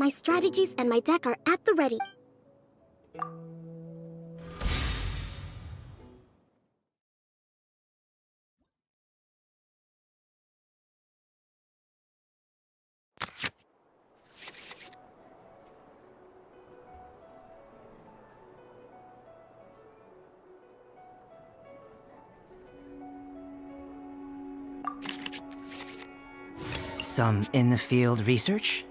My strategies and my deck are at the ready. Some in-the-field research?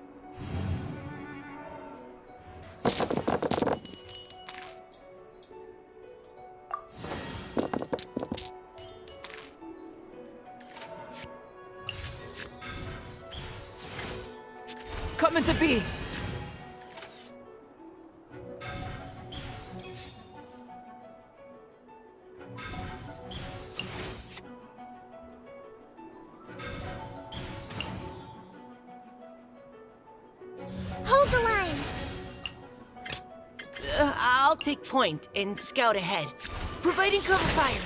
Coming to be! Hold the line! I'll take point and scout ahead, providing cover fire.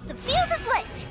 The fuse is lit!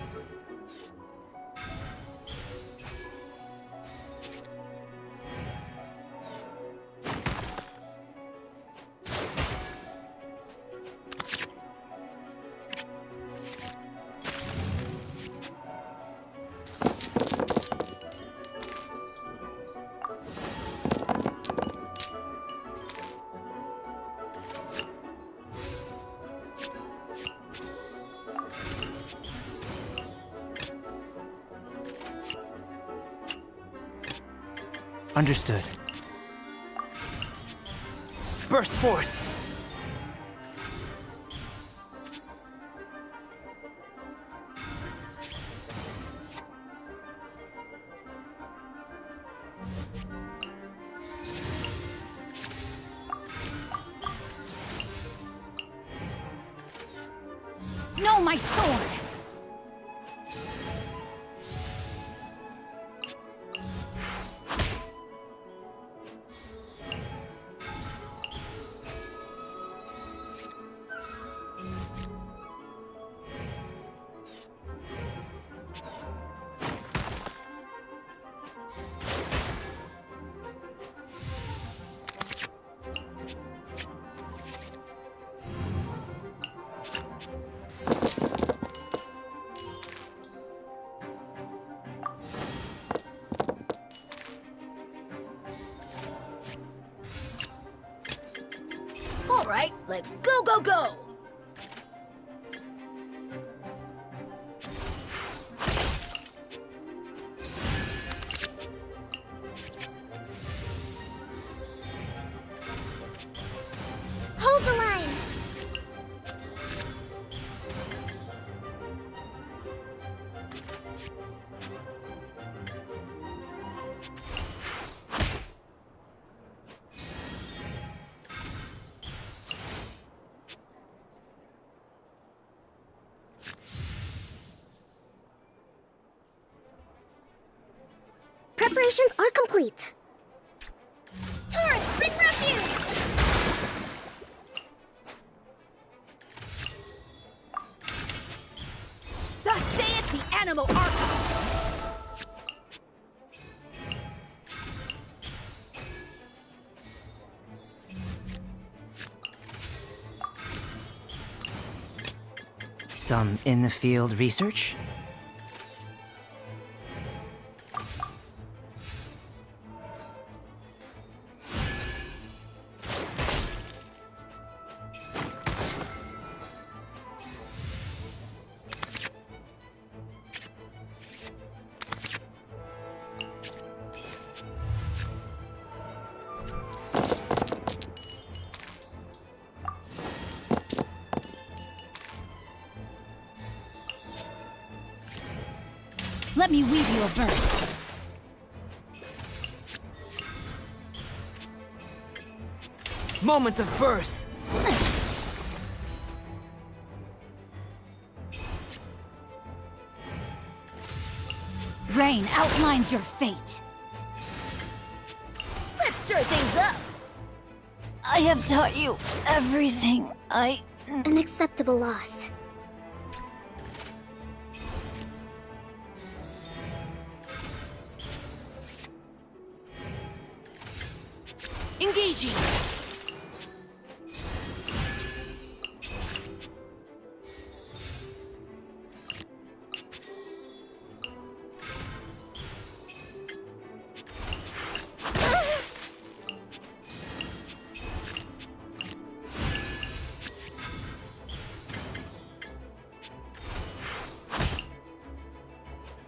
Understood. Burst forth! No, my sword! All right, let's go, go, go! Hold the line! Preparations are complete. Torrent, bring refuge! Thus saith the animal archive! Some in-the-field research? Let me weave you a burst. Moment of birth! Rain outlines your fate. Let's stir things up! I have taught you everything I An acceptable loss. Engaging!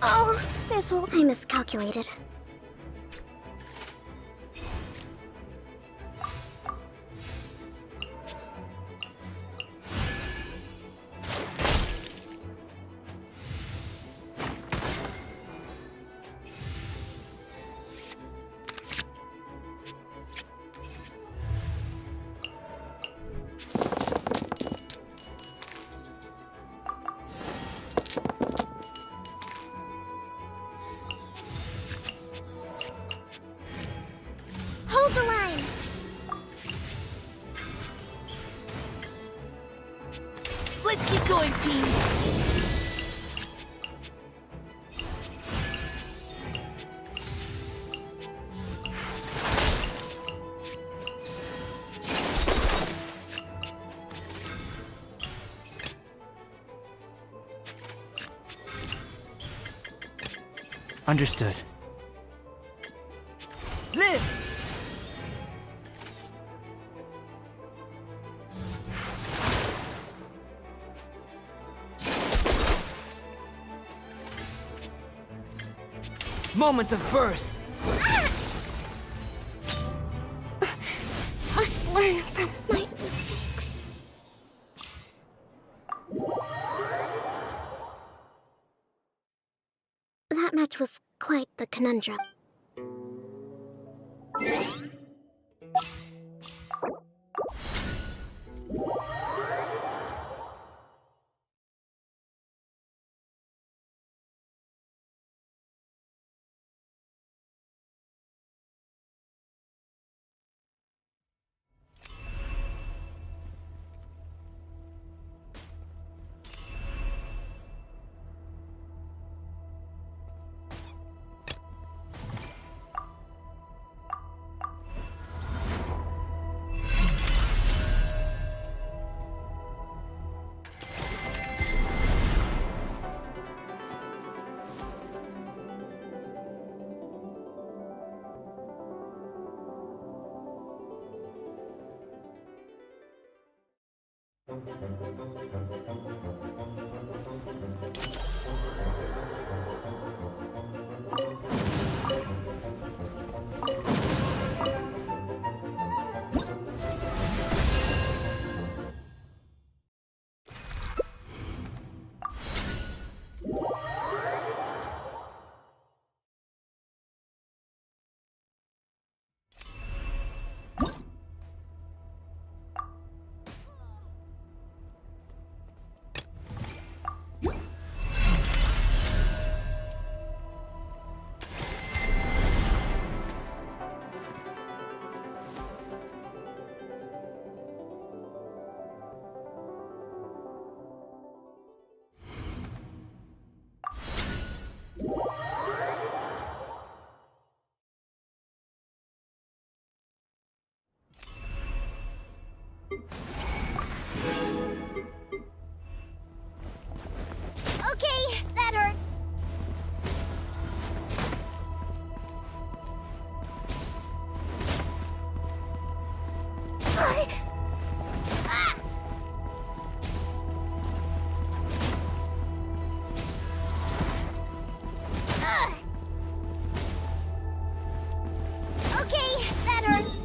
Oh, this'll... I miscalculated. Hold the line! Let's keep going, team! Understood. Live! Moment of birth. Must learn from my mistakes. That match was quite the conundrum. Okay, that hurts. Okay, that hurts.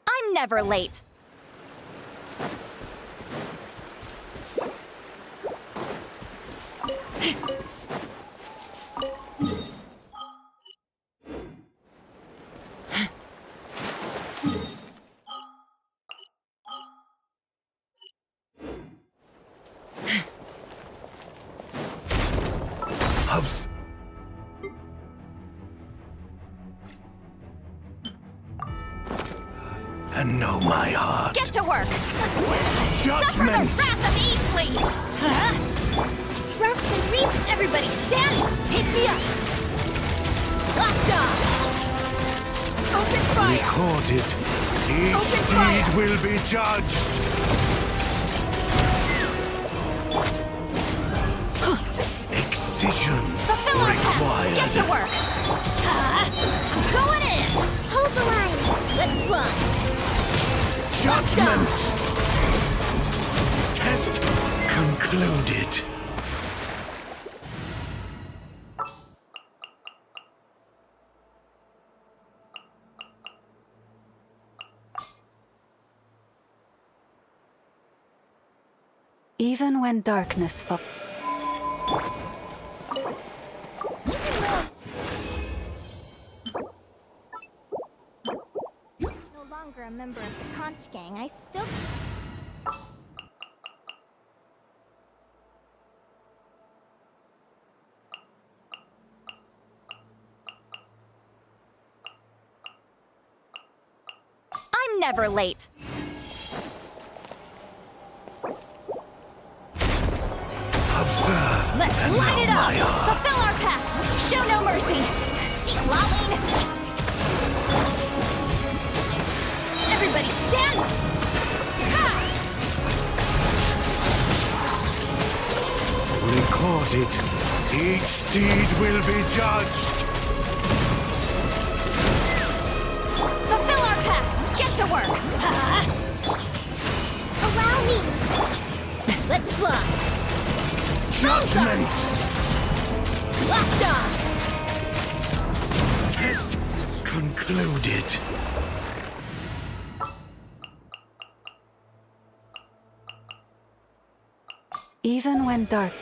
I'm never late. Hubs. And know my heart. Get to work! Suffer the Judgment! wrath of Easley! Huh? Rust and reap! Everybody stand! Take me up! Locked on! Open fire! Recorded. Each Open deed fire! will be judged. Excision Fulfill our task! required. Get to work! I'm going in! Hold the line! Let's fly! Judgment. Test concluded. Even when darkness falls. No longer a member of the Conch Gang, I still... I'm never late. Observe. Let's and light it know up! my heart. Fulfill our pact! Show no mercy! See, Lolene! Everybody stand! Ha! Recorded. Each deed will be judged. Fulfill our pact! Get to work! Ha! Allow me! Let's fly! Judgment. Locked on! Test concluded. Even when dark.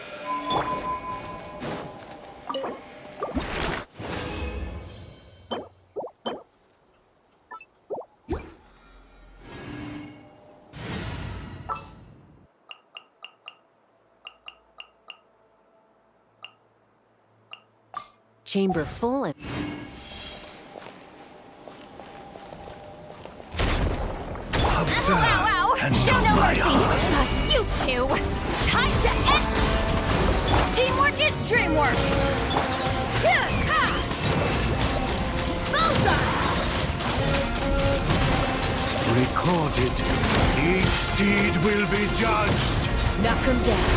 Chamber full and... Observe Ow, ow! and Show know no my mercy! heart. Not you two! Time to end... Teamwork is dreamwork! Ha! Bullseye! Recorded. Each deed will be judged. Knock him down.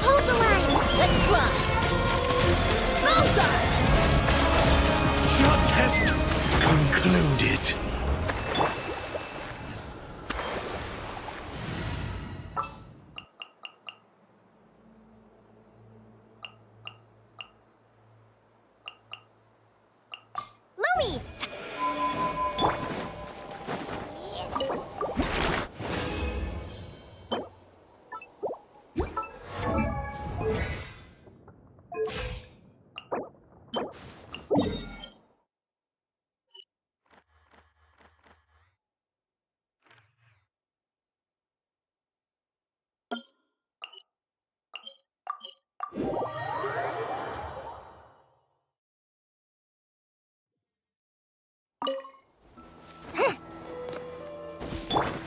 Hold the line! Let's fly! Bullseye! Shot test concluded. Louie!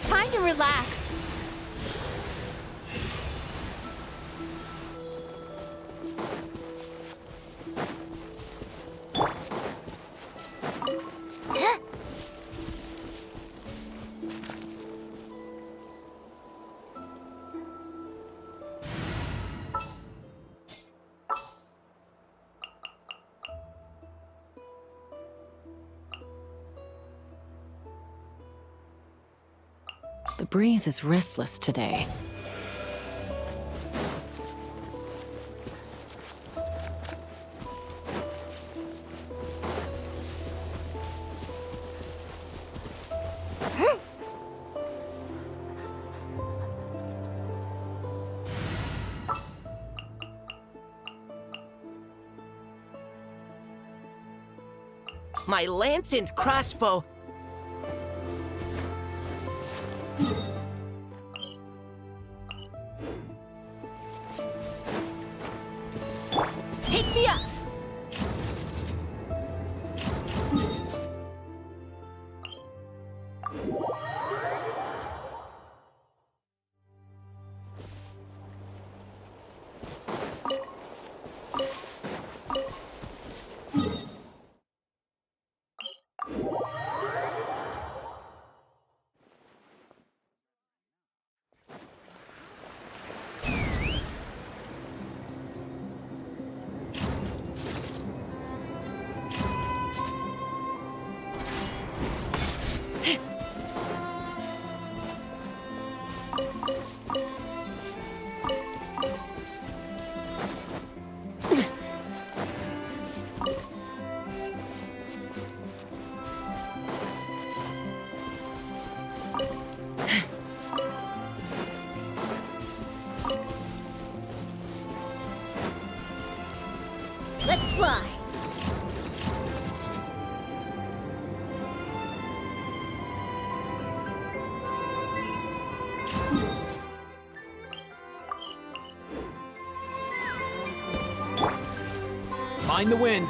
Time to relax. The breeze is restless today. My lance and crossbow. Take me up! Let's fly! Mind the wind.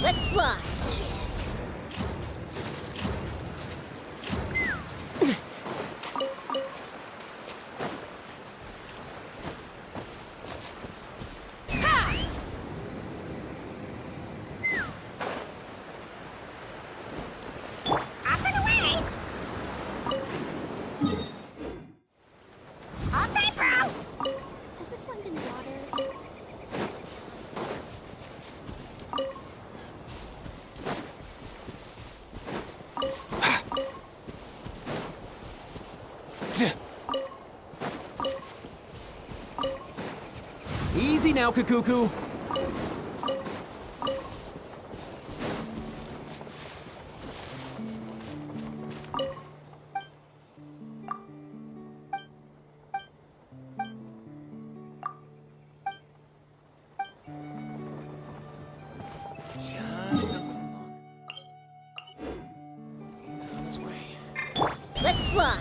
Let's fly! Up and away! All tight, bro! Has this one been watered? Easy now, Kakuku. Just a little longer. He's on his way. Let's fly!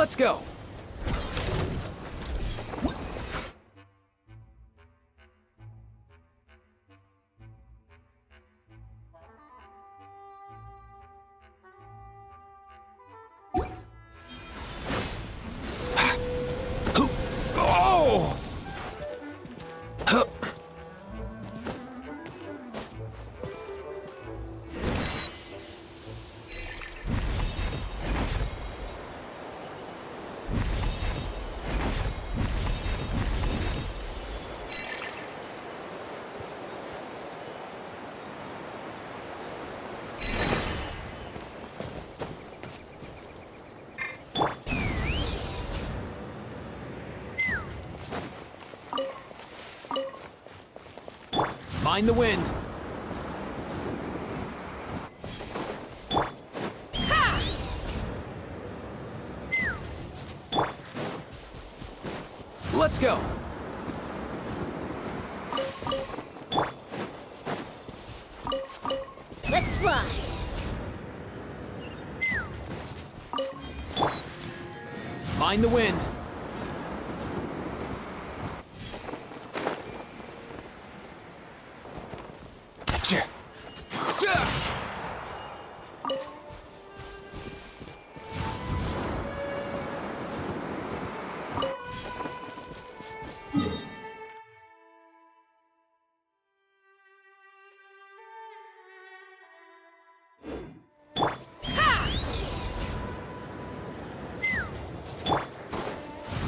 Let's go! Oh! Mind the wind. Let's go. Let's fly. Mind the wind.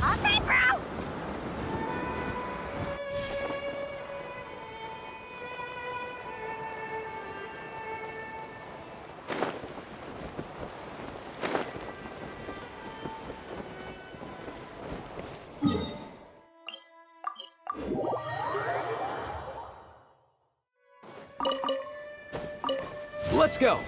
All time, bro! Let's go.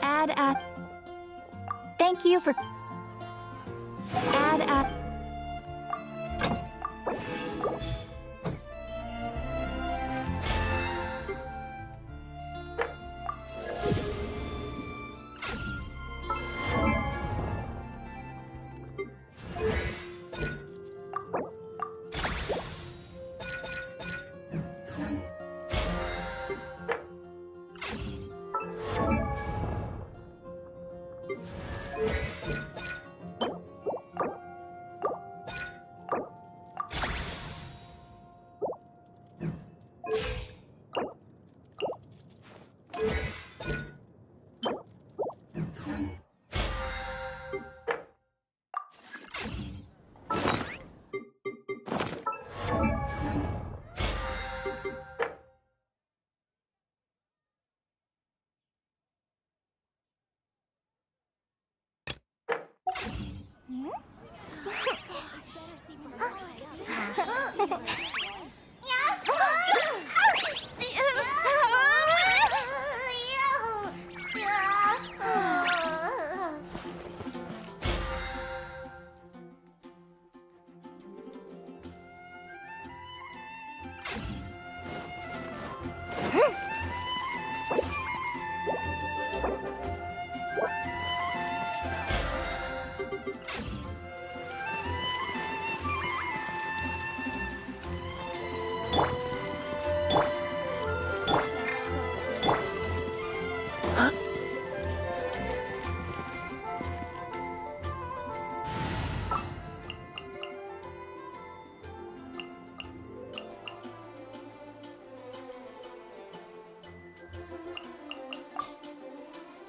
Add at. Thank you for. Add at.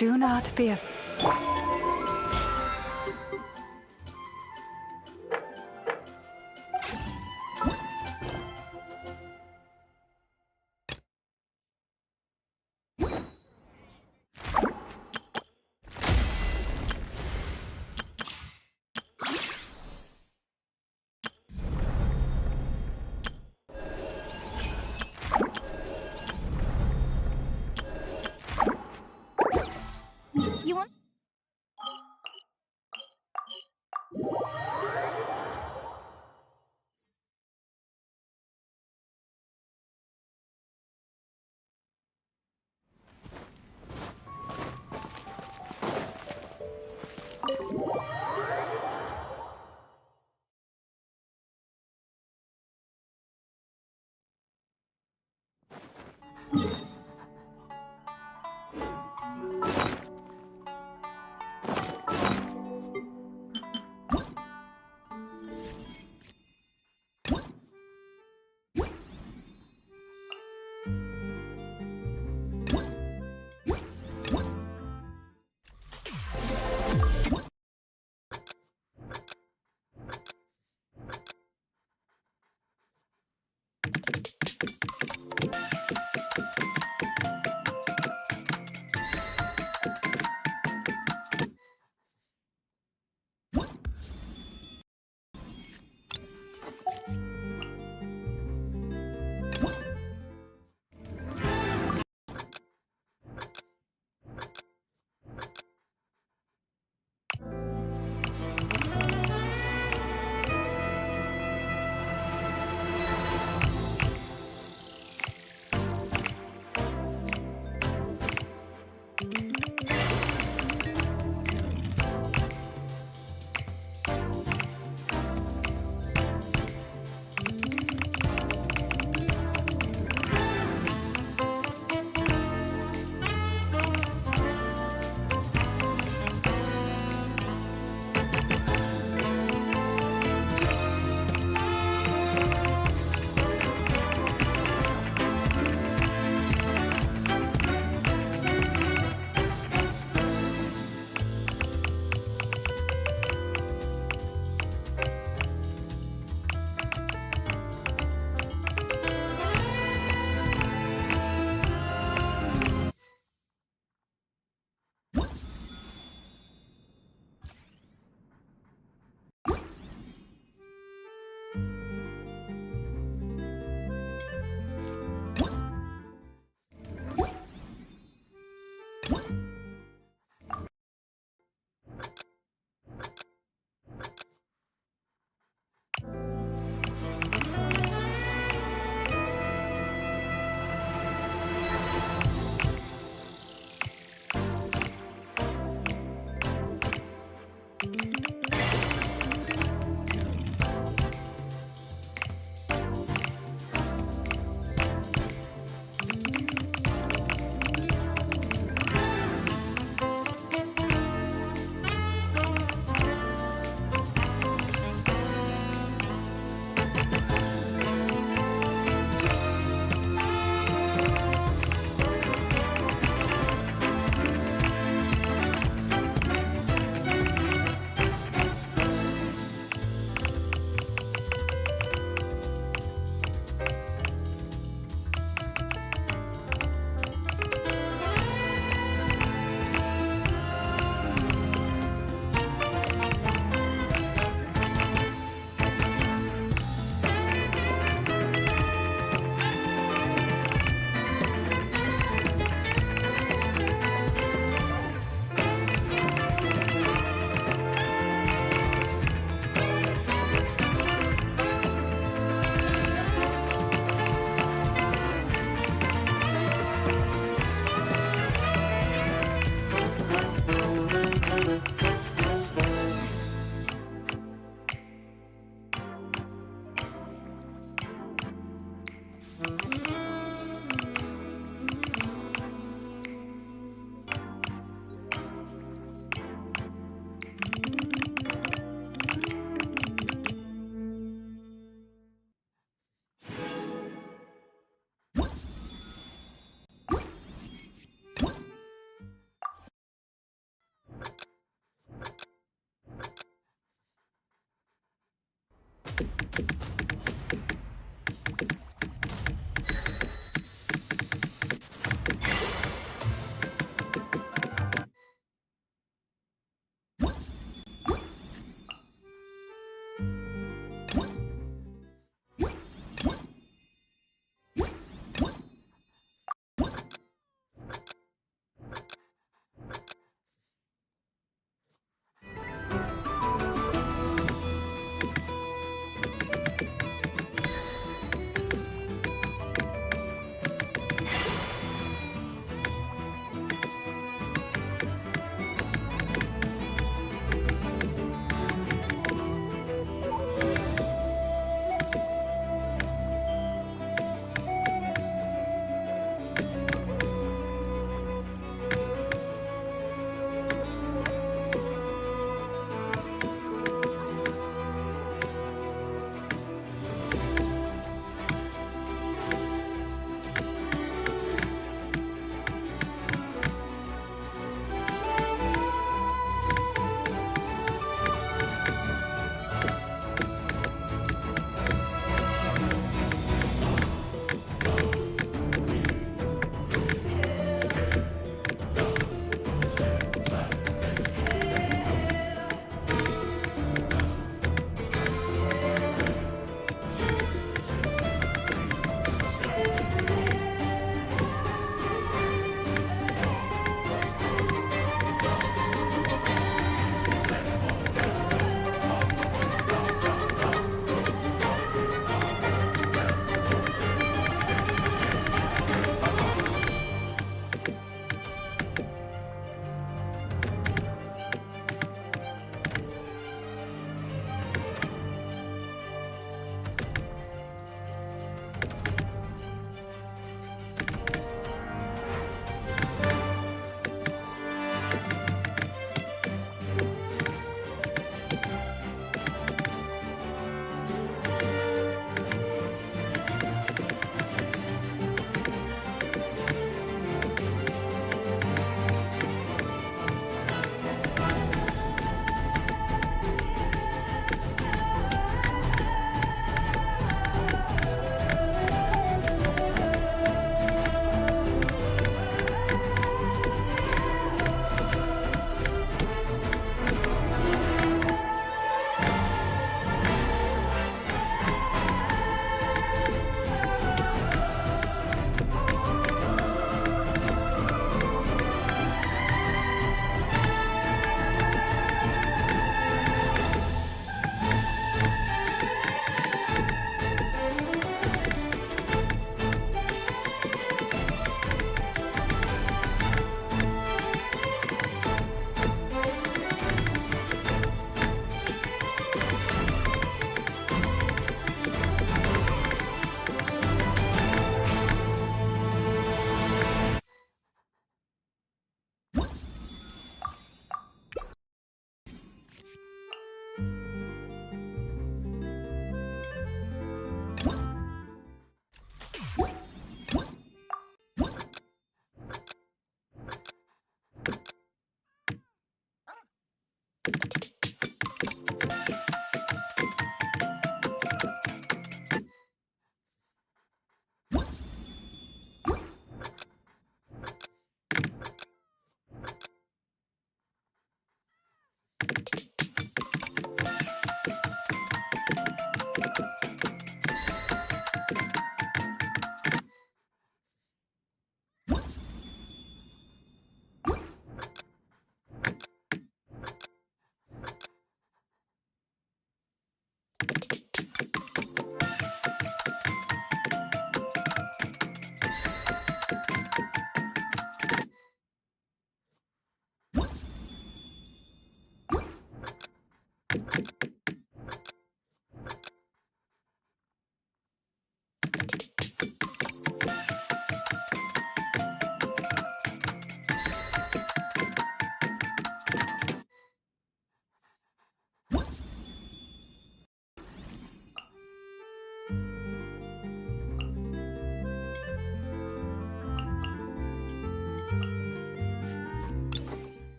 Do not be afraid. You want?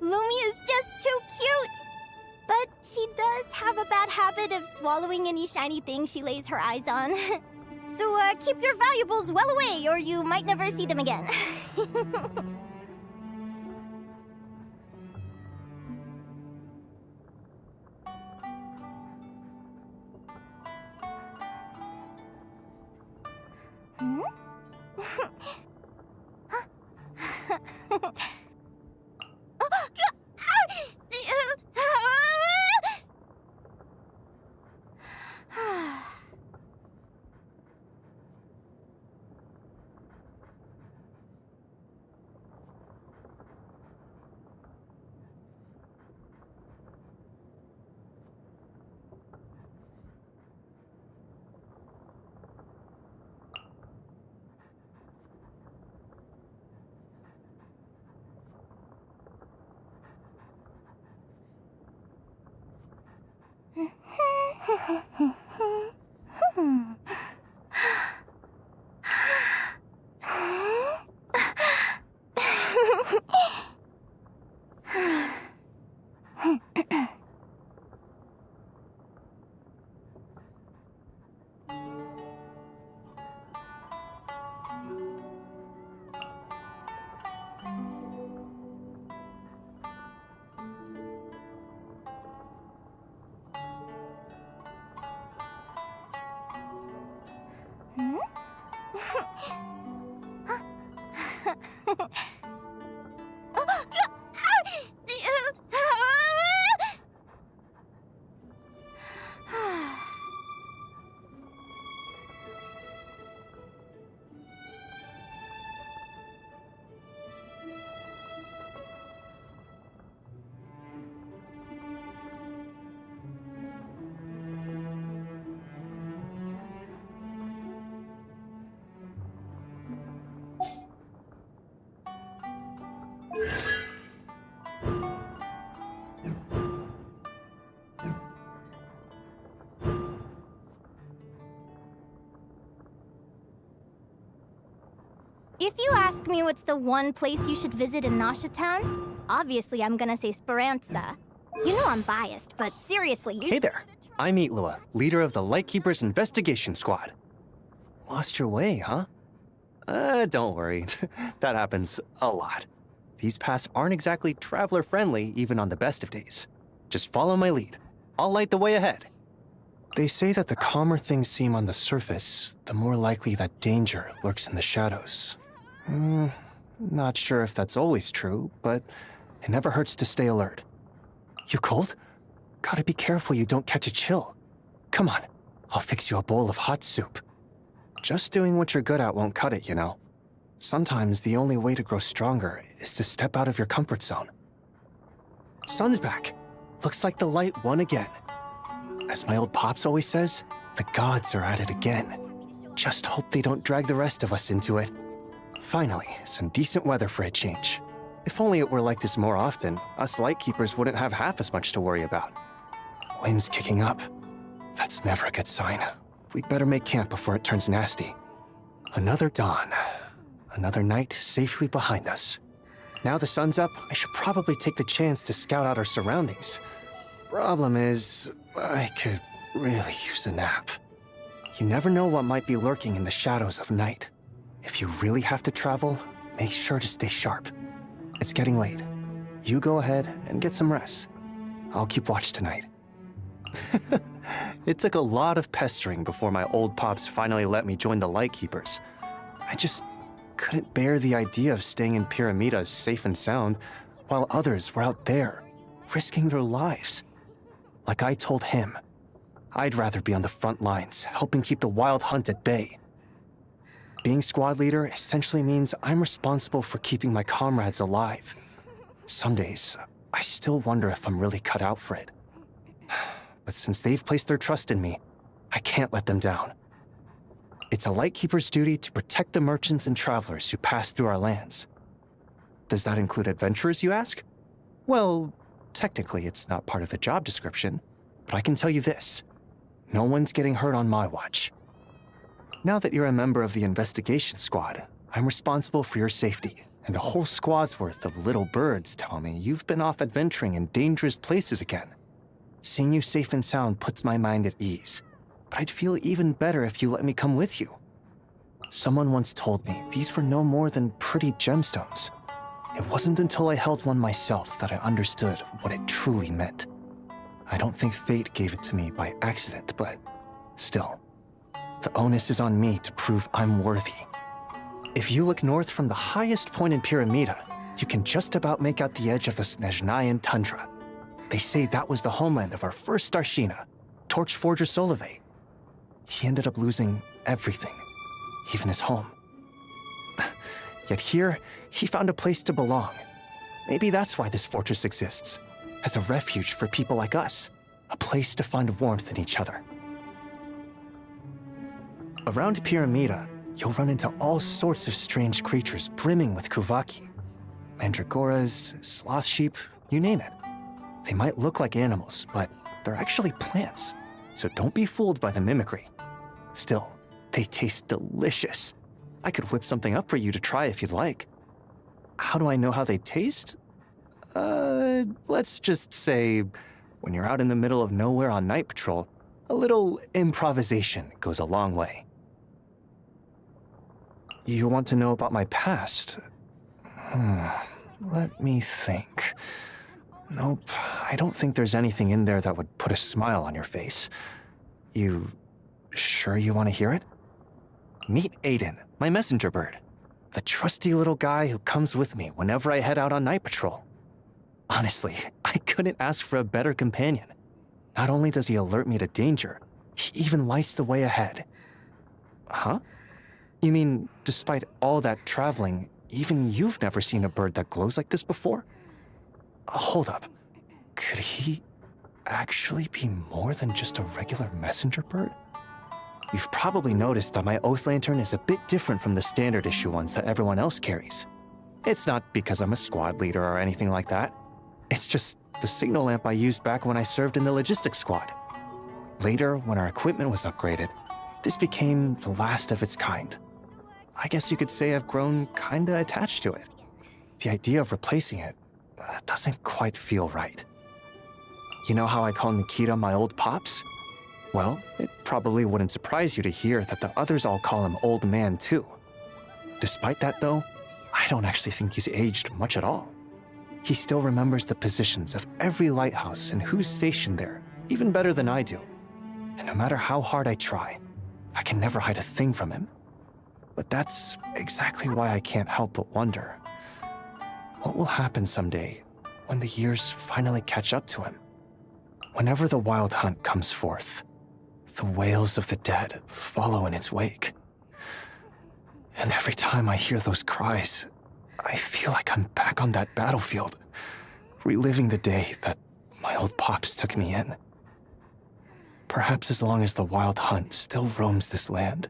Lumi is just too cute! But she does have a bad habit of swallowing any shiny thing she lays her eyes on. So, keep your valuables well away, or you might never see them again. Hmm? If you ask me what's the one place you should visit in Nasha Town, obviously I'm gonna say Speranza. You know I'm biased, but seriously, you— Hey there, I'm Lua, leader of the Lightkeepers Investigation Squad. Lost your way, huh? Don't worry, that happens a lot. These paths aren't exactly traveler-friendly even on the best of days. Just follow my lead. I'll light the way ahead. They say that the calmer things seem on the surface, the more likely that danger lurks in the shadows. Not sure if that's always true, but it never hurts to stay alert. You cold? Gotta be careful you don't catch a chill. Come on, I'll fix you a bowl of hot soup. Just doing what you're good at won't cut it, you know. Sometimes the only way to grow stronger is to step out of your comfort zone. Sun's back. Looks like the light won again. As my old pops always says, the gods are at it again. Just hope they don't drag the rest of us into it. Finally, some decent weather for a change. If only it were like this more often, us Lightkeepers wouldn't have half as much to worry about. Wind's kicking up. That's never a good sign. We'd better make camp before it turns nasty. Another dawn. Another night safely behind us. Now the sun's up, I should probably take the chance to scout out our surroundings. Problem is, I could really use a nap. You never know what might be lurking in the shadows of night. If you really have to travel, make sure to stay sharp. It's getting late. You go ahead and get some rest. I'll keep watch tonight. It took a lot of pestering before my old pops finally let me join the Lightkeepers. I just couldn't bear the idea of staying in Pyramida safe and sound while others were out there, risking their lives. Like I told him, I'd rather be on the front lines, helping keep the wild hunt at bay. Being squad leader essentially means I'm responsible for keeping my comrades alive. Some days, I still wonder if I'm really cut out for it. But since they've placed their trust in me, I can't let them down. It's a Lightkeeper's duty to protect the merchants and travelers who pass through our lands. Does that include adventurers, you ask? Well, technically it's not part of the job description, but I can tell you this. No one's getting hurt on my watch. Now that you're a member of the investigation squad, I'm responsible for your safety, and a whole squad's worth of little birds tell me you've been off adventuring in dangerous places again. Seeing you safe and sound puts my mind at ease, but I'd feel even better if you let me come with you. Someone once told me these were no more than pretty gemstones. It wasn't until I held one myself that I understood what it truly meant. I don't think fate gave it to me by accident, but still, the onus is on me to prove I'm worthy. If you look north from the highest point in Pyramida, you can just about make out the edge of the Snezhnayan tundra. They say that was the homeland of our first Starshina, Torchforger Solovey. He ended up losing everything, even his home. Yet here, he found a place to belong. Maybe that's why this fortress exists, as a refuge for people like us, a place to find warmth in each other. Around Pyramida, you'll run into all sorts of strange creatures brimming with Kuvaki. Mandragoras, sloth sheep, you name it. They might look like animals, but they're actually plants, so don't be fooled by the mimicry. Still, they taste delicious. I could whip something up for you to try if you'd like. How do I know how they taste? Let's just say, when you're out in the middle of nowhere on night patrol, a little improvisation goes a long way. You want to know about my past? Let me think. Nope, I don't think there's anything in there that would put a smile on your face. You sure you want to hear it? Meet Aiden, my messenger bird. The trusty little guy who comes with me whenever I head out on night patrol. Honestly, I couldn't ask for a better companion. Not only does he alert me to danger, he even lights the way ahead. Huh? You mean, despite all that traveling, even you've never seen a bird that glows like this before? Hold up. Could he actually be more than just a regular messenger bird? You've probably noticed that my oath lantern is a bit different from the standard issue ones that everyone else carries. It's not because I'm a squad leader or anything like that. It's just the signal lamp I used back when I served in the logistics squad. Later, when our equipment was upgraded, this became the last of its kind. I guess you could say I've grown kinda attached to it. The idea of replacing it doesn't quite feel right. You know how I call Nikita my old pops? Well, it probably wouldn't surprise you to hear that the others all call him old man too. Despite that though, I don't actually think he's aged much at all. He still remembers the positions of every lighthouse and who's stationed there, even better than I do. And no matter how hard I try, I can never hide a thing from him. But that's exactly why I can't help but wonder, what will happen someday when the years finally catch up to him? Whenever the wild hunt comes forth, the wails of the dead follow in its wake. And every time I hear those cries, I feel like I'm back on that battlefield, reliving the day that my old pops took me in. Perhaps as long as the wild hunt still roams this land,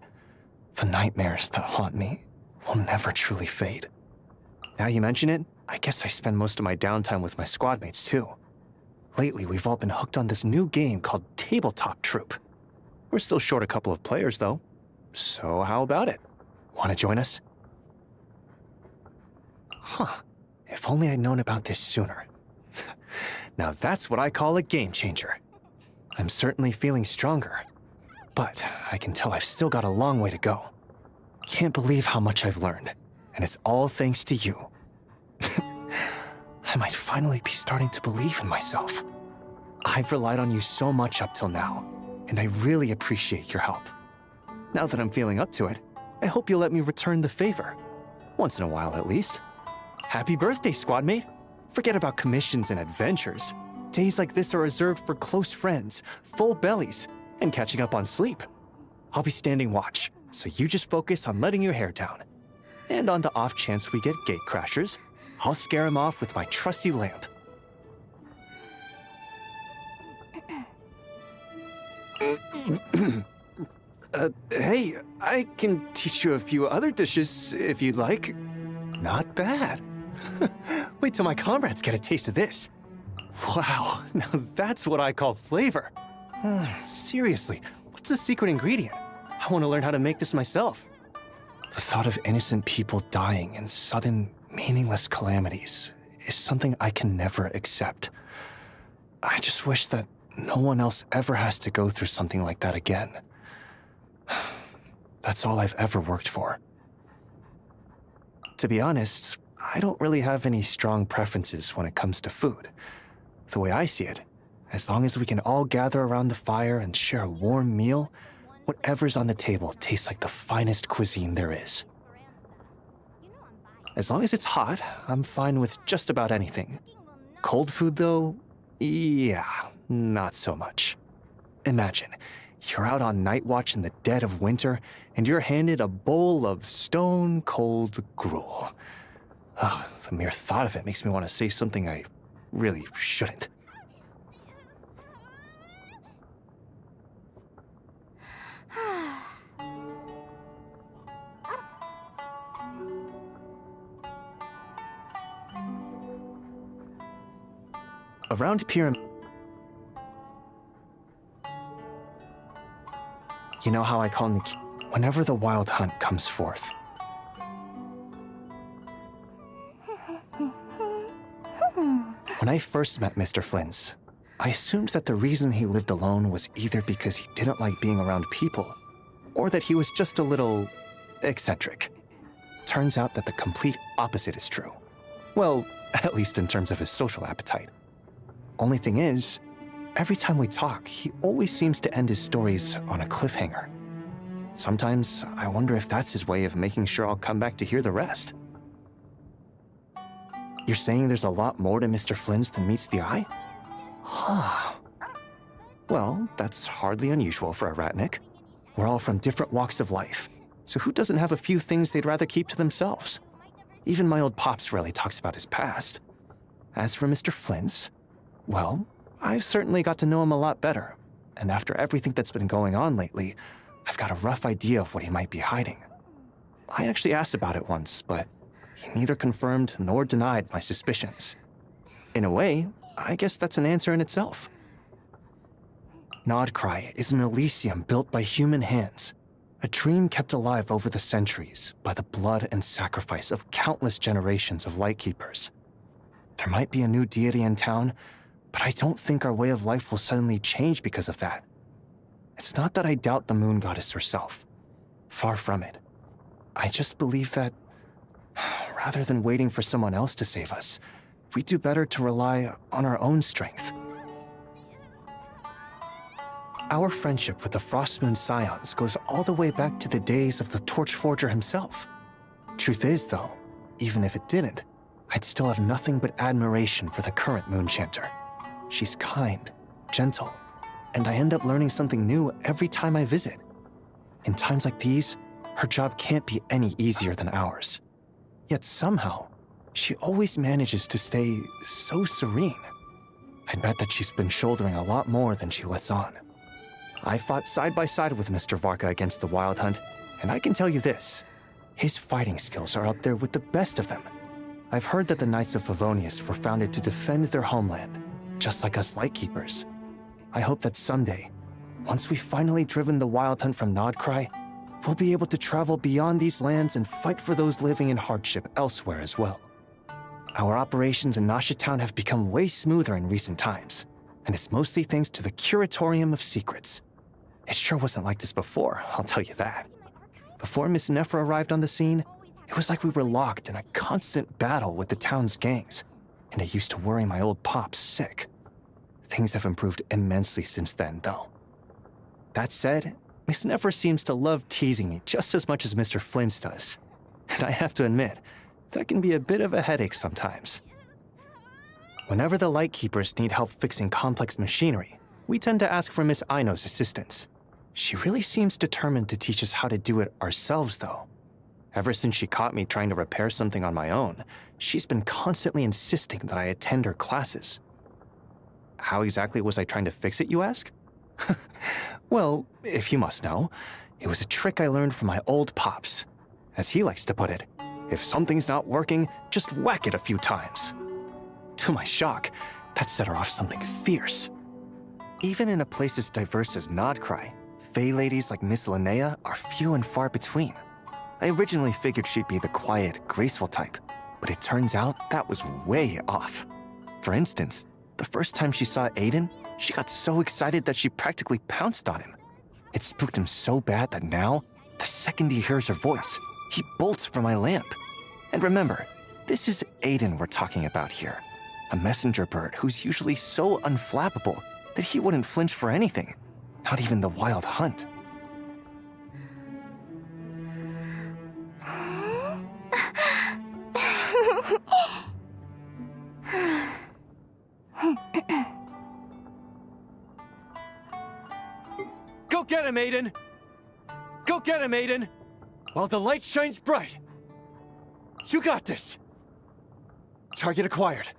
the nightmares that haunt me will never truly fade. Now you mention it, I guess I spend most of my downtime with my squad mates too. Lately, we've all been hooked on this new game called Tabletop Troop. We're still short a couple of players though. So how about it? Want to join us? Huh. If only I'd known about this sooner. Now that's what I call a game changer. I'm certainly feeling stronger, but I can tell I've still got a long way to go. Can't believe how much I've learned, and it's all thanks to you. I might finally be starting to believe in myself. I've relied on you so much up till now, and I really appreciate your help. Now that I'm feeling up to it, I hope you'll let me return the favor. Once in a while, at least. Happy birthday, squad mate! Forget about commissions and adventures. Days like this are reserved for close friends, full bellies, and catching up on sleep. I'll be standing watch, so you just focus on letting your hair down. And on the off chance we get gate crashers, I'll scare him off with my trusty lamp. Hey, I can teach you a few other dishes if you'd like. Not bad. Wait till my comrades get a taste of this. Wow, now that's what I call flavor. Seriously, what's the secret ingredient? I want to learn how to make this myself. The thought of innocent people dying in sudden, meaningless calamities is something I can never accept. I just wish that no one else ever has to go through something like that again. That's all I've ever worked for. To be honest, I don't really have any strong preferences when it comes to food. The way I see it, as long as we can all gather around the fire and share a warm meal, whatever's on the table tastes like the finest cuisine there is. As long as it's hot, I'm fine with just about anything. Cold food, though, yeah, not so much. Imagine, you're out on night watch in the dead of winter, and you're handed a bowl of stone-cold gruel. Ugh, the mere thought of it makes me want to say something I really shouldn't. Around Pyramid... You know how I call Nikki whenever the wild hunt comes forth? When I first met Mr. Flynns, I assumed that the reason he lived alone was either because he didn't like being around people, or that he was just a little eccentric. Turns out that the complete opposite is true. Well, at least in terms of his social appetite. Only thing is, every time we talk, he always seems to end his stories on a cliffhanger. Sometimes I wonder if that's his way of making sure I'll come back to hear the rest. You're saying there's a lot more to Mr. Flynns than meets the eye? Huh. Well, that's hardly unusual for a ratnik. We're all from different walks of life, so who doesn't have a few things they'd rather keep to themselves? Even my old pops rarely talks about his past. As for Mr. Flynns, well, I've certainly got to know him a lot better, and after everything that's been going on lately, I've got a rough idea of what he might be hiding. I actually asked about it once, but he neither confirmed nor denied my suspicions. In a way, I guess that's an answer in itself. Nodcry is an Elysium built by human hands, a dream kept alive over the centuries by the blood and sacrifice of countless generations of Lightkeepers. There might be a new deity in town, but I don't think our way of life will suddenly change because of that. It's not that I doubt the moon goddess herself. Far from it. I just believe that, rather than waiting for someone else to save us, we do better to rely on our own strength. Our friendship with the Frostmoon Scions goes all the way back to the days of the Torchforger himself. Truth is, though, even if it didn't, I'd still have nothing but admiration for the current Moonchanter. She's kind, gentle, and I end up learning something new every time I visit. In times like these, her job can't be any easier than ours. Yet somehow, she always manages to stay so serene. I'd bet that she's been shouldering a lot more than she lets on. I fought side by side with Mr. Varka against the Wild Hunt, and I can tell you this, his fighting skills are up there with the best of them. I've heard that the Knights of Favonius were founded to defend their homeland, just like us Lightkeepers. I hope that someday, once we've finally driven the Wild Hunt from Nodcry, we'll be able to travel beyond these lands and fight for those living in hardship elsewhere as well. Our operations in Nasha Town have become way smoother in recent times, and it's mostly thanks to the Curatorium of Secrets. It sure wasn't like this before, I'll tell you that. Before Miss Nephra arrived on the scene, it was like we were locked in a constant battle with the town's gangs, and it used to worry my old pops sick. Things have improved immensely since then, though. That said, Miss Nephra seems to love teasing me just as much as Mr. Flynns does. And I have to admit, that can be a bit of a headache sometimes. Whenever the Lightkeepers need help fixing complex machinery, we tend to ask for Miss Aino's assistance. She really seems determined to teach us how to do it ourselves, though. Ever since she caught me trying to repair something on my own, she's been constantly insisting that I attend her classes. How exactly was I trying to fix it, you ask? Well, if you must know, it was a trick I learned from my old pops. As he likes to put it, if something's not working, just whack it a few times. To my shock, that set her off something fierce. Even in a place as diverse as Nodcry, Fae ladies like Miss Linnea are few and far between. I originally figured she'd be the quiet, graceful type, but it turns out that was way off. For instance, the first time she saw Aiden, she got so excited that she practically pounced on him. It spooked him so bad that now, the second he hears her voice, he bolts for my lamp. And remember, this is Aiden we're talking about here. A messenger bird who's usually so unflappable that he wouldn't flinch for anything, not even the wild hunt. Go get him, Aiden! Go get him, Aiden! While the light shines bright! You got this! Target acquired.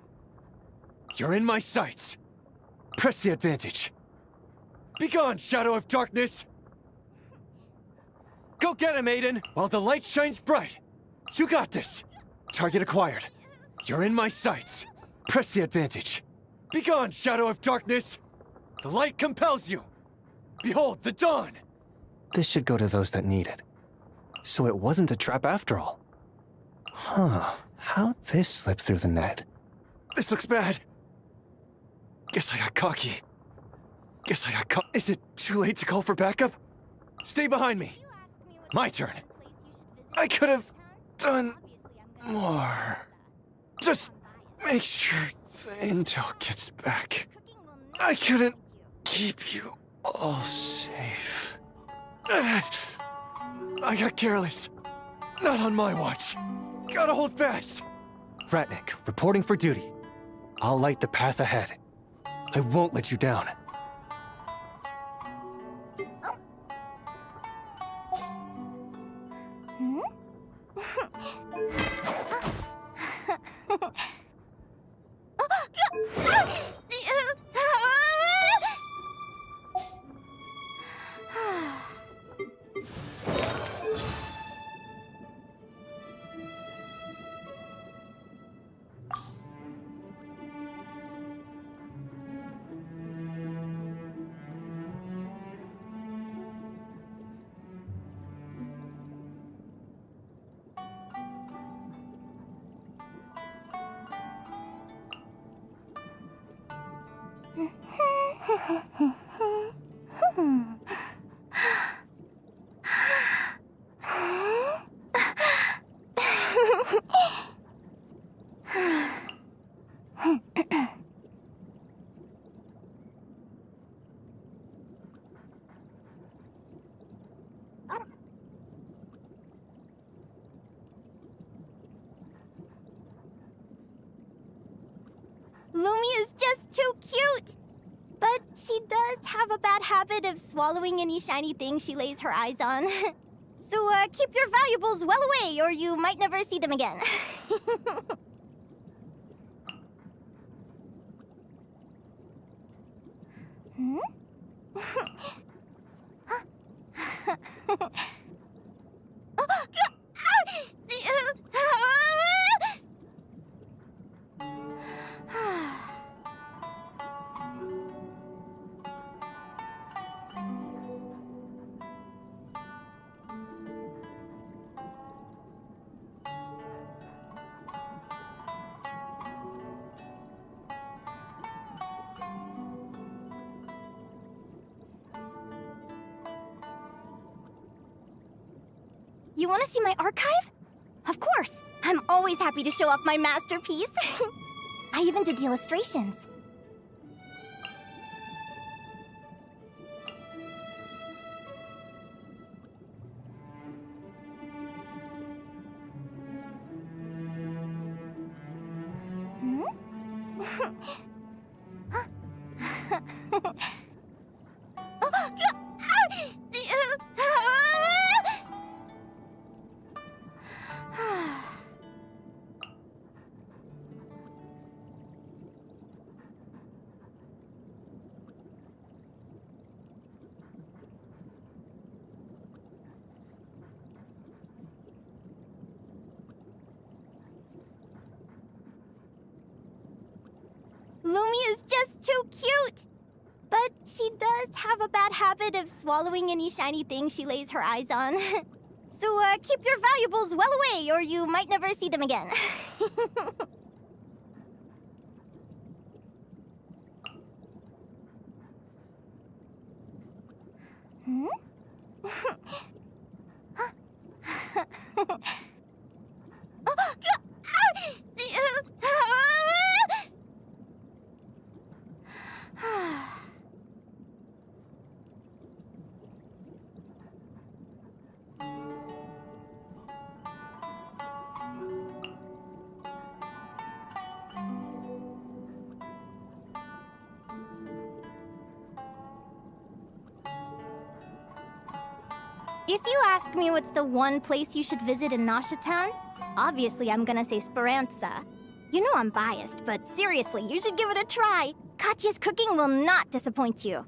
You're in my sights. Press the advantage. Begone, Shadow of Darkness! Go get him, Aiden! While the light shines bright! You got this! Target acquired. You're in my sights. Press the advantage. Begone, Shadow of Darkness! The light compels you! Behold, the dawn! This should go to those that need it. So it wasn't a trap after all. Huh, how'd this slip through the net? This looks bad. Guess I got cocky. Is it too late to call for backup? Stay behind me. My turn. I could have done more. Just make sure the intel gets back. I couldn't keep you all safe. I got careless. Not on my watch. Gotta hold fast. Ratnik, reporting for duty. I'll light the path ahead. I won't let you down. Lumia's just too cute! But she does have a bad habit of swallowing any shiny thing she lays her eyes on. So, keep your valuables well away, or you might never see them again. Hmm? You want to see my archive? Of course! I'm always happy to show off my masterpiece. I even did the illustrations. Lumi is just too cute! But she does have a bad habit of swallowing any shiny thing she lays her eyes on. So, keep your valuables well away, or you might never see them again. Hmm? If you ask me what's the one place you should visit in Nasha Town, obviously I'm gonna say Speranza. You know I'm biased, but seriously, you should give it a try. Katya's cooking will not disappoint you.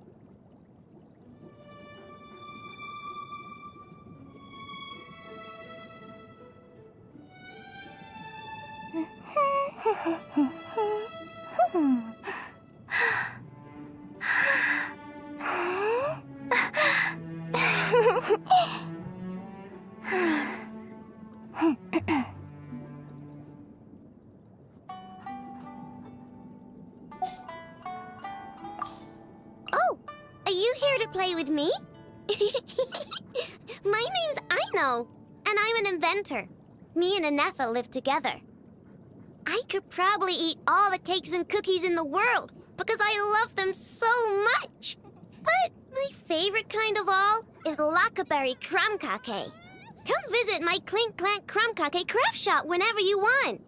Oh, are you here to play with me? My name's Aino, and I'm an inventor. Me and Anetha live together. I could probably eat all the cakes and cookies in the world because I love them so much. But my favorite kind of all is Lackaberry Crumb Cake. Come visit my Clink Clank Crumb Cake craft shop whenever you want.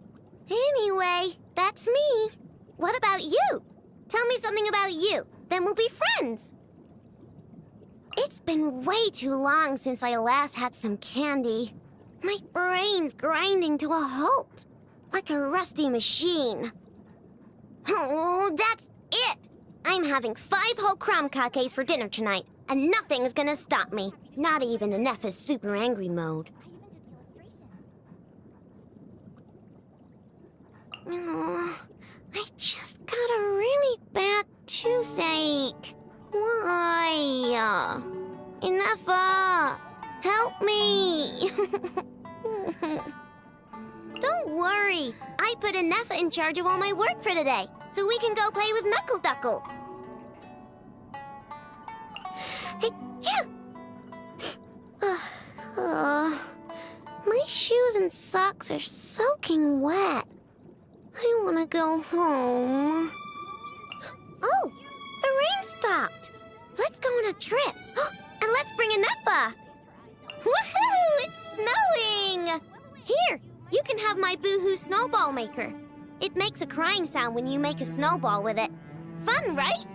Anyway, that's me. What about you? Tell me something about you, then we'll be friends. It's been way too long since I last had some candy. My brain's grinding to a halt, like a rusty machine. Oh, that's it! I'm having 5 whole crumb cakes for dinner tonight, and nothing's gonna stop me. Not even Anetha's super angry mode. Oh, I just got a really bad toothache. Why? Anetha, help me! Don't worry. I put Anetha in charge of all my work for today, so we can go play with Knuckle Duckle. My shoes and socks are soaking wet. I want to go home. Oh, the rain stopped. Let's go on a trip. And let's bring Anetha. Woohoo! It's snowing! Here, you can have my Boohoo snowball maker. It makes a crying sound when you make a snowball with it. Fun, right?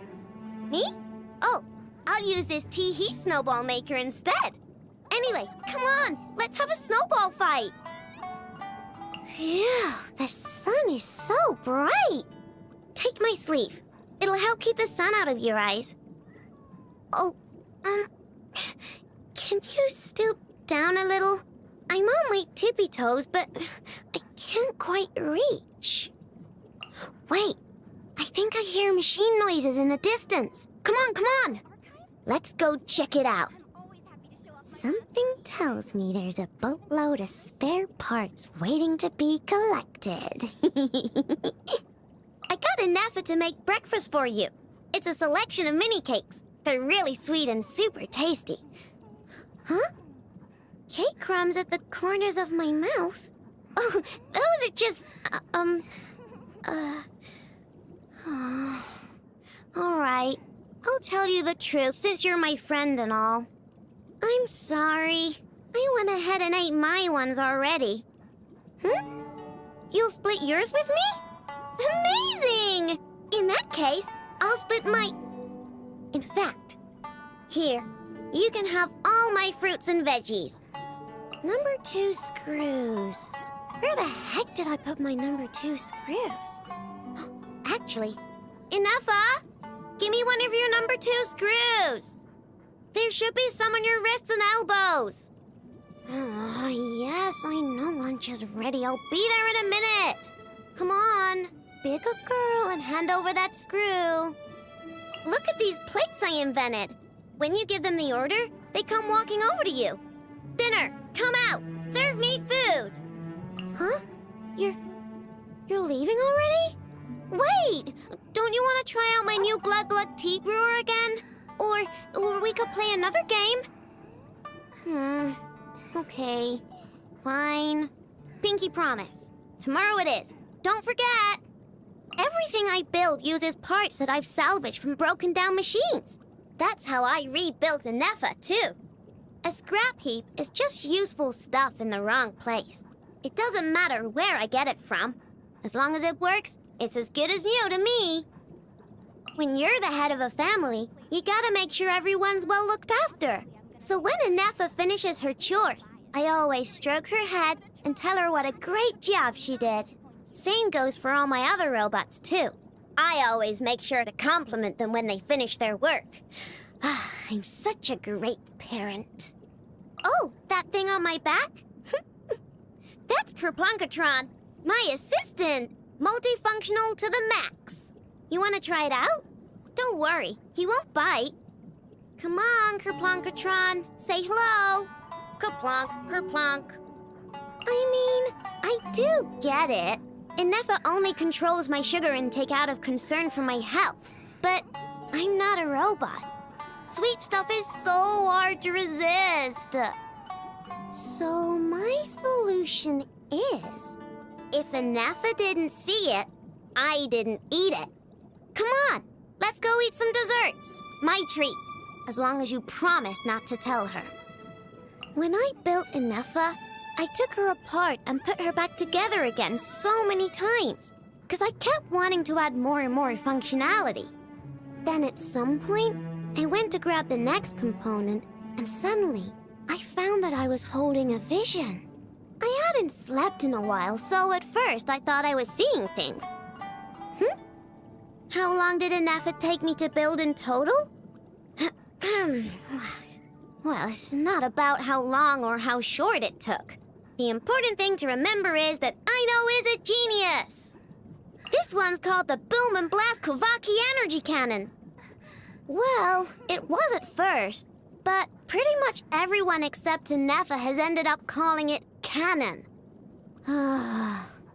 Me? Oh, I'll use this tee-hee snowball maker instead. Anyway, come on, let's have a snowball fight. Phew, the sun is so bright. Take my sleeve. It'll help keep the sun out of your eyes. Oh, can you stoop down a little? I'm on my tippy toes, but I can't quite reach. Wait, I think I hear machine noises in the distance. Come on, come on. Let's go check it out. Something tells me there's a boatload of spare parts waiting to be collected. I got Anetha to make breakfast for you. It's a selection of mini cakes. They're really sweet and super tasty. Huh? Cake crumbs at the corners of my mouth? Oh, those are just, All right. I'll tell you the truth since you're my friend and all. I'm sorry. I went ahead and ate my ones already. You'll split yours with me? Amazing! In that case, I'll split my... In fact, here, you can have all my fruits and veggies. Number 2 screws. Where the heck did I put my number 2 screws? Actually, Anetha, give me one of your number 2 screws. There should be some on your wrists and elbows. Oh, yes, I know lunch is ready. I'll be there in a minute. Come on. big a girl and hand over that screw. Look at these plates I invented. When you give them the order, they come walking over to you. Dinner, come out. Serve me food. Huh? You're leaving already? Wait! Don't you want to try out my new Glug Glug tea brewer again? Or we could play another game? Okay. Fine. Pinky promise. Tomorrow it is. Don't forget! Everything I build uses parts that I've salvaged from broken down machines. That's how I rebuilt a Nepha, too. A scrap heap is just useful stuff in the wrong place. It doesn't matter where I get it from. As long as it works, it's as good as new to me. When you're the head of a family, you gotta make sure everyone's well looked after. So when a Nepha finishes her chores, I always stroke her head and tell her what a great job she did. Same goes for all my other robots, too. I always make sure to compliment them when they finish their work. I'm such a great parent. Oh, that thing on my back? That's Kerplunkatron, my assistant. Multifunctional to the max. You want to try it out? Don't worry, he won't bite. Come on, Kerplunkatron, say hello. Kerplunk, Kerplunk. I mean, I do get it. Nepha only controls my sugar intake out of concern for my health. But I'm not a robot. Sweet stuff is so hard to resist. So my solution is, if Nepha didn't see it, I didn't eat it. Come on, let's go eat some desserts. My treat, as long as you promise not to tell her. When I built Nepha, I took her apart and put her back together again so many times, because I kept wanting to add more and more functionality. Then at some point, I went to grab the next component, and suddenly, I found that I was holding a vision. I hadn't slept in a while, so at first I thought I was seeing things. How long did Nepha take me to build in total? Well, it's not about how long or how short it took. The important thing to remember is that Aino is a genius. This one's called the Boom and Blast Kovaki Energy Cannon. Well, it was at first, but pretty much everyone except Nepha has ended up calling it Cannon.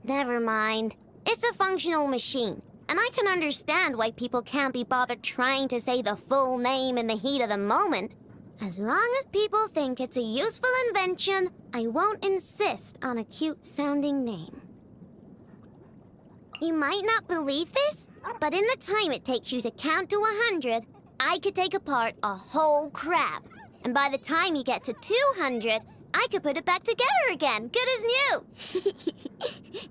Never mind. It's a functional machine, and I can understand why people can't be bothered trying to say the full name in the heat of the moment. As long as people think it's a useful invention, I won't insist on a cute-sounding name. You might not believe this, but in the time it takes you to count to 100, I could take apart a whole crab. And by the time you get to 200, I could put it back together again, good as new.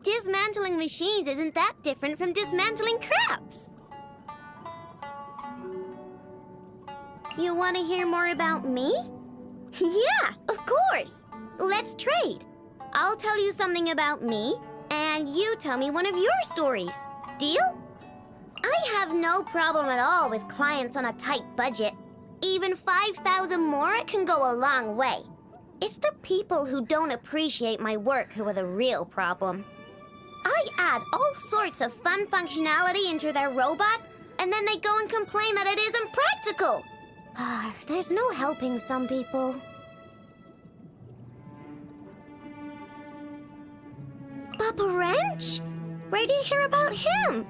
Dismantling machines isn't that different from dismantling crabs. You want to hear more about me? Yeah, of course. Let's trade. I'll tell you something about me, and you tell me one of your stories. Deal? I have no problem at all with clients on a tight budget. Even 5,000 more can go a long way. It's the people who don't appreciate my work who are the real problem. I add all sorts of fun functionality into their robots, and then they go and complain that it isn't practical. There's no helping some people. Papa Wrench? Where do you hear about him?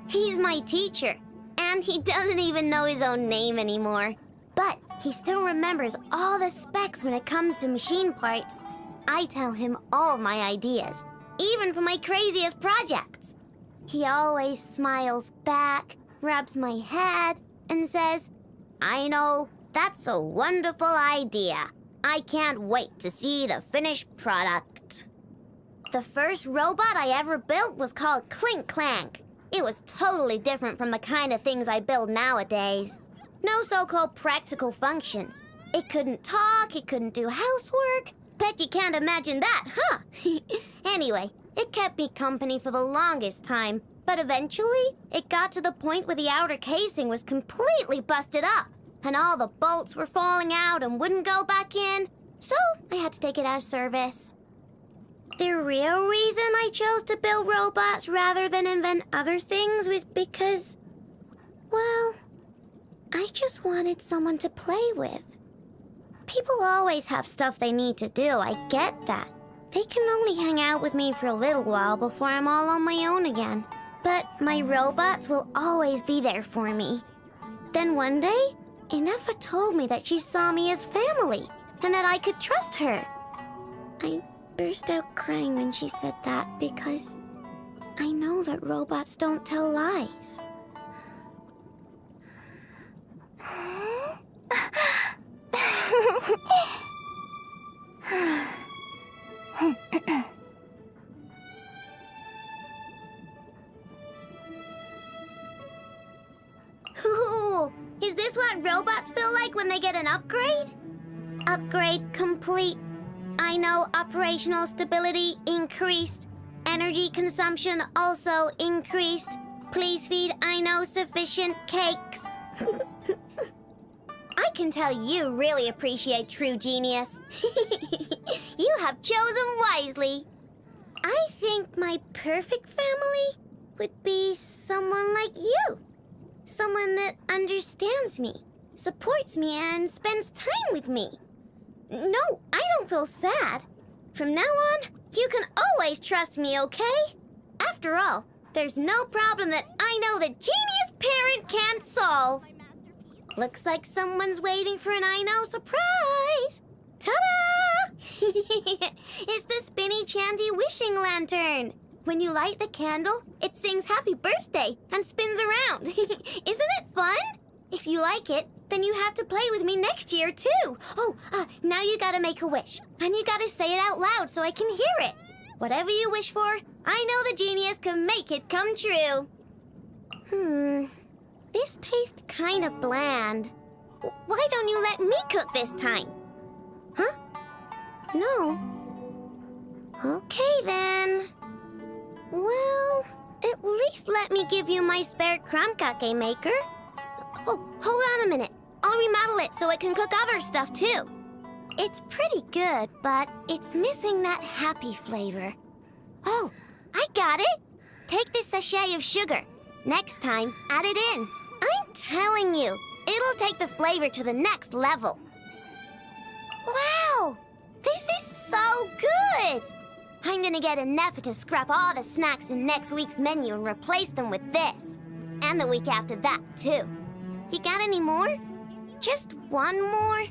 He's my teacher, and he doesn't even know his own name anymore. But he still remembers all the specs when it comes to machine parts. I tell him all my ideas, even for my craziest projects. He always smiles back, rubs my head, and says, I know, that's a wonderful idea. I can't wait to see the finished product. The first robot I ever built was called Clink Clank. It was totally different from the kind of things I build nowadays. No so-called practical functions. It couldn't talk, it couldn't do housework. Bet you can't imagine that, huh? Anyway, it kept me company for the longest time, but eventually, it got to the point where the outer casing was completely busted up, and all the bolts were falling out and wouldn't go back in, so I had to take it out of service. The real reason I chose to build robots rather than invent other things was because, well, I just wanted someone to play with. People always have stuff they need to do, I get that. They can only hang out with me for a little while before I'm all on my own again. But my robots will always be there for me. Then one day, Inefa told me that she saw me as family and that I could trust her. I burst out crying when she said that because I know that robots don't tell lies. Ooh, is this what robots feel like when they get an upgrade? Upgrade complete. I know operational stability increased. Energy consumption also increased. Please feed I know sufficient cakes. I can tell you really appreciate true genius. You have chosen wisely. I think my perfect family would be someone like you. Someone that understands me, supports me, and spends time with me. No, I don't feel sad. From now on, you can always trust me, okay? After all, there's no problem that I know the genius parent can't solve. Looks like someone's waiting for an I know surprise. Ta-da! It's the spinny chanty wishing lantern. When you light the candle, it sings happy birthday and spins around. Isn't it fun? If you like it, then you have to play with me next year, too. Now you gotta make a wish. And you gotta say it out loud so I can hear it. Whatever you wish for, I know the genius can make it come true. This tastes kind of bland. Why don't you let me cook this time? Huh? No. Okay, then. Well, at least let me give you my spare crumcake maker. Oh, hold on a minute. I'll remodel it so it can cook other stuff, too. It's pretty good, but it's missing that happy flavor. Oh, I got it! Take this sachet of sugar. Next time, add it in. I'm telling you, it'll take the flavor to the next level. Wow! This is so good! I'm gonna get Inefa to scrap all the snacks in next week's menu and replace them with this. And the week after that, too. You got any more? Just one more?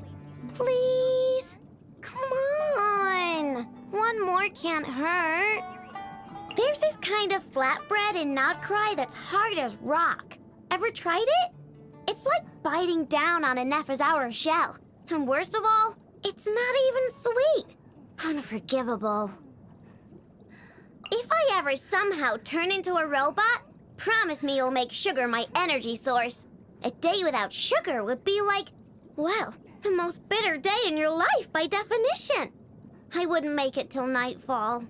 Please? Come on! One more can't hurt. There's this kind of flatbread in Nodcry that's hard as rock. Ever tried it? It's like biting down on Inefa's outer shell. And worst of all, it's not even sweet. Unforgivable. If I ever somehow turn into a robot, promise me you'll make sugar my energy source. A day without sugar would be like, well, the most bitter day in your life by definition. I wouldn't make it till nightfall.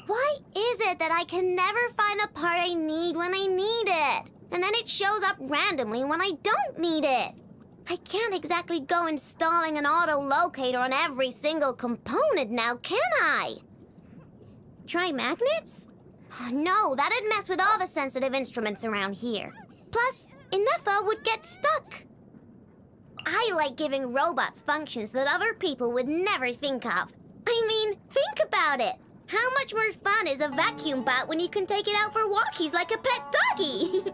Why is it that I can never find the part I need when I need it? And then it shows up randomly when I don't need it. I can't exactly go installing an auto-locator on every single component now, can I? Try magnets? Oh, no, that'd mess with all the sensitive instruments around here. Plus, Inefa would get stuck. I like giving robots functions that other people would never think of. I mean, think about it. How much more fun is a vacuum bot when you can take it out for walkies like a pet doggy?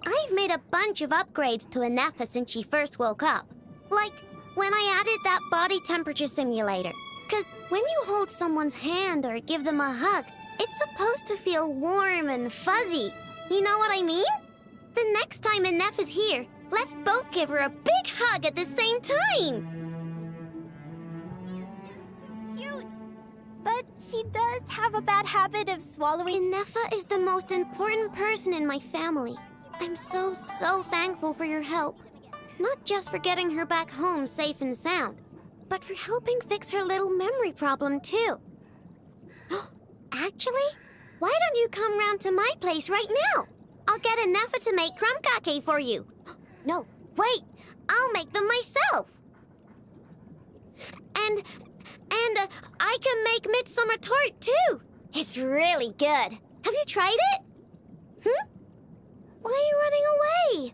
I've made a bunch of upgrades to Inefa since she first woke up. Like when I added that body temperature simulator. 'Cause when you hold someone's hand or give them a hug, it's supposed to feel warm and fuzzy. You know what I mean? The next time Inefa's here, let's both give her a big hug at the same time. Cute! But she does have a bad habit of swallowing. Inefa is the most important person in my family. I'm so thankful for your help. Not just for getting her back home safe and sound, but for helping fix her little memory problem, too. Actually, why don't you come round to my place right now? I'll get an effort to make crumb cake for you. No, wait, I'll make them myself. And I can make midsummer tart, too. It's really good. Have you tried it? Why are you running away?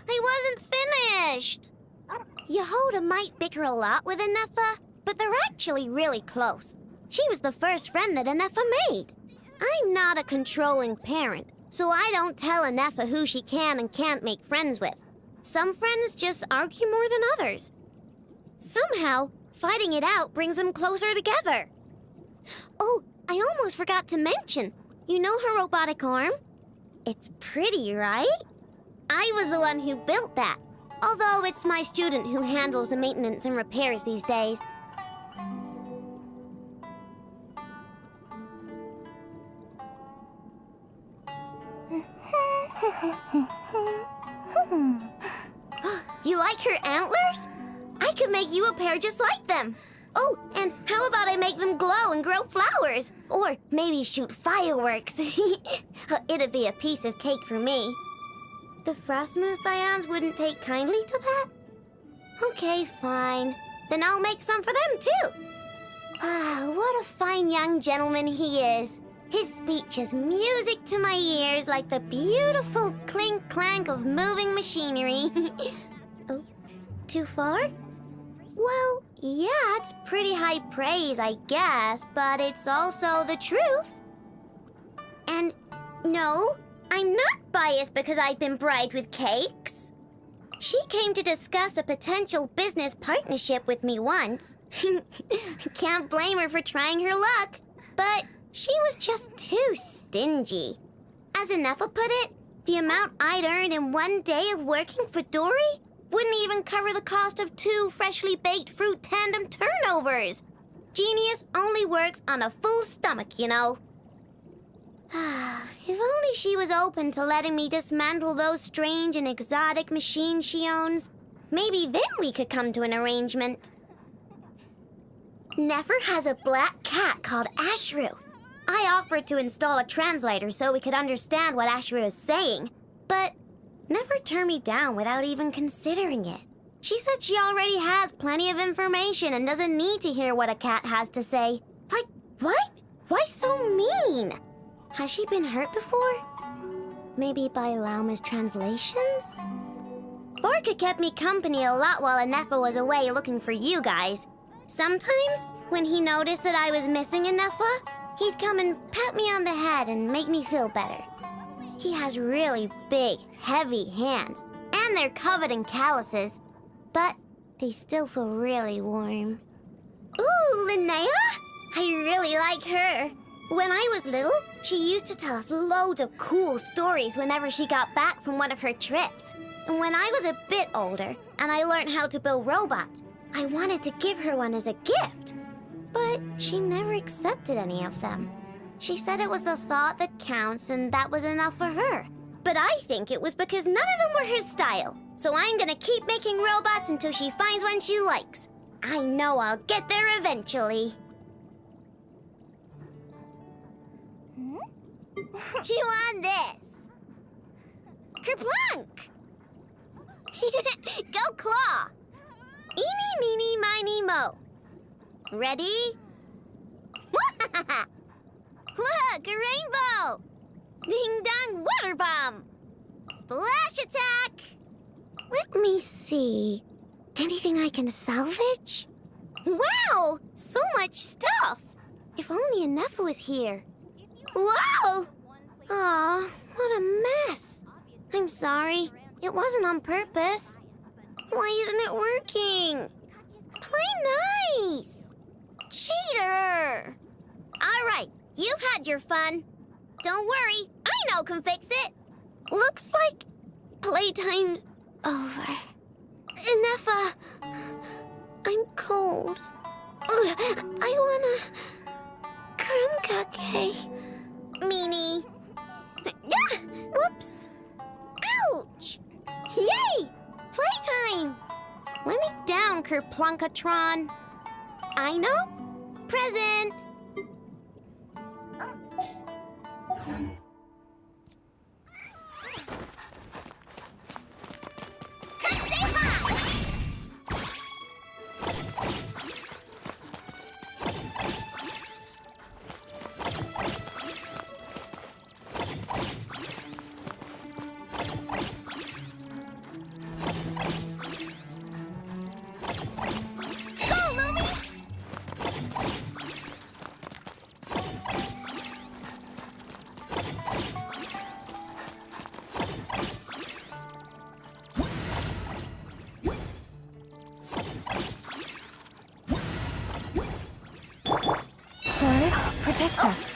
I wasn't finished. Yehoda might bicker a lot with Anefa, but they're actually really close. She was the first friend that Anefa made. I'm not a controlling parent, so I don't tell Anefa who she can and can't make friends with. Some friends just argue more than others. Somehow, fighting it out brings them closer together. Oh, I almost forgot to mention. You know her robotic arm? It's pretty, right? I was the one who built that, although it's my student who handles the maintenance and repairs these days. You like her antlers? I could make you a pair just like them. Oh, and how about I make them glow and grow flowers? Or maybe shoot fireworks. It'd be a piece of cake for me. The Frostmoose Scions wouldn't take kindly to that? Okay, fine. Then I'll make some for them, too. Ah, what a fine young gentleman he is. His speech is music to my ears like the beautiful clink-clank of moving machinery. Oh, too far? Well, yeah, it's pretty high praise, I guess, but it's also the truth. And no, I'm not biased because I've been bribed with cakes. She came to discuss a potential business partnership with me once. Can't blame her for trying her luck, but she was just too stingy. As Anefa put it, the amount I'd earn in one day of working for Dory wouldn't even cover the cost of 2 freshly baked fruit tandem turnovers. Genius only works on a full stomach, you know. If only she was open to letting me dismantle those strange and exotic machines she owns, maybe then we could come to an arrangement. Nefer has a black cat called Ashru. I offered to install a translator so we could understand what Ashru is saying, but Nefer turned me down without even considering it. She said she already has plenty of information and doesn't need to hear what a cat has to say. Like, what? Why so mean? Has she been hurt before? Maybe by Lauma's translations? Vorka kept me company a lot while Anefa was away looking for you guys. Sometimes, when he noticed that I was missing Anefa, he'd come and pat me on the head and make me feel better. He has really big, heavy hands, and they're covered in calluses, but they still feel really warm. Ooh, Linnea? I really like her. When I was little, she used to tell us loads of cool stories whenever she got back from one of her trips. And when I was a bit older, and I learned how to build robots, I wanted to give her one as a gift. But she never accepted any of them. She said it was the thought that counts and that was enough for her. But I think it was because none of them were her style. So I'm gonna keep making robots until she finds one she likes. I know I'll get there eventually. Chew on this. Kerplunk! Go claw! Eeny, meeny, miny, mo. Ready? Look, a rainbow! Ding dong water bomb! Splash attack! Let me see. Anything I can salvage? Wow! So much stuff! If only Anefa was here. Wow! Aw, what a mess. I'm sorry. It wasn't on purpose. Why isn't it working? Play nice! Cheater! All right, you've had your fun. Don't worry, I know can fix it. Looks like playtime's over. Anefa, I'm cold. I wanna crumb cake. Meanie. Yeah! Whoops! Ouch! Yay! Playtime! Let me down, Kerplunkatron. I know. Present! Forest, protect us.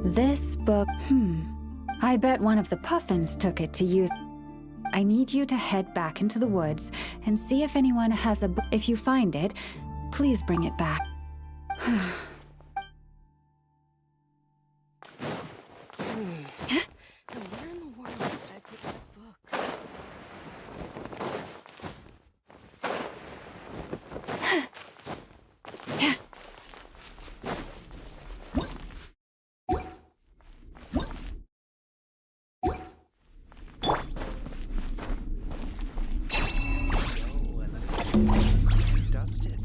This book, I bet one of the puffins took it to use. I need you to head back into the woods and see if anyone has a book. If you find it, please bring it back. Where in the world did I put that book? Dusted.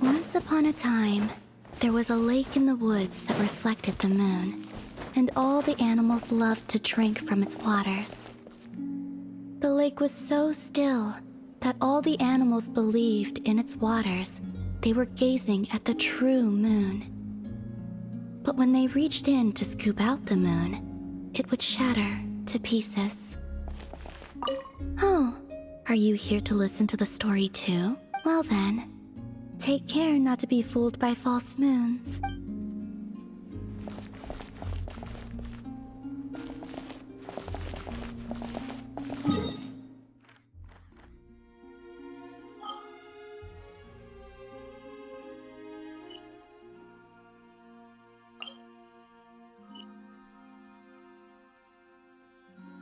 Once upon a time, there was a lake in the woods that reflected the moon, and all the animals loved to drink from its waters. The lake was so still that all the animals believed in its waters they were gazing at the true moon. But when they reached in to scoop out the moon, it would shatter to pieces. Oh, are you here to listen to the story too? Well then, take care not to be fooled by false moons.